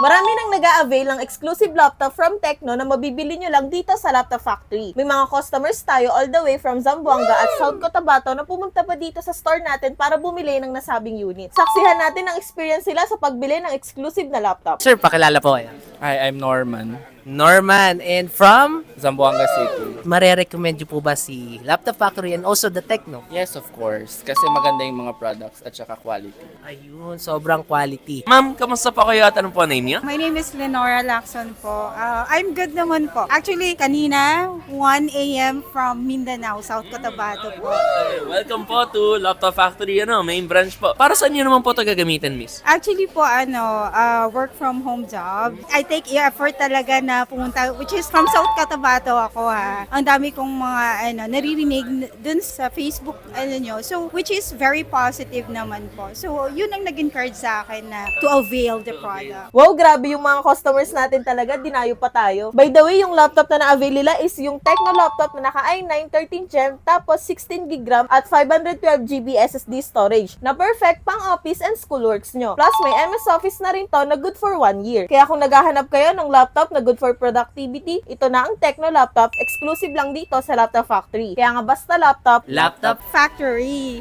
Marami nang nag-a-avail ng exclusive laptop from Tecno na mabibili nyo lang dito sa Laptop Factory. May mga customers tayo all the way from Zamboanga at South Cotabato na pumunta pa dito sa store natin para bumili ng nasabing unit. Saksihan natin ang experience sila sa pagbili ng exclusive na laptop. Sir, pakilala po kayo. Hi, I'm Norman, Norman, and from? Zamboanga City. Mare-recommend nyo po ba si Laptop Factory and also the Tecno? Yes, of course. Kasi maganda yung mga products at saka quality. Ayun, sobrang quality. Ma'am, kamusta po kayo at ano po name niyo? My name is Lenora Lacson po. I'm good naman po. Actually, kanina, 1 a.m. from Mindanao, South Cotabato po. Welcome po to Laptop Factory, main branch po. Para saan niyo naman po ito gagamitin, miss? Actually po, work from home job. I take effort talaga na pumunta, which is from South Cotabato ako ha. Ang dami kong mga naririnig dun sa Facebook nyo. So, which is very positive naman po. So, yun ang nag-encourage sa akin na to avail the product. Wow, grabe yung mga customers natin talaga, dinayo pa tayo. By the way, yung laptop na na-avail nila is yung Tecno laptop na naka i9 13th Gen, tapos 16GB RAM at 512GB SSD storage, na perfect pang office and schoolworks nyo. Plus, may MS Office na rin to na good for 1 year. Kaya kung naghahanap kayo ng laptop na good for productivity, ito na ang Tecno laptop, exclusive lang dito sa Laptop Factory. Kaya nga basta laptop, Laptop Factory.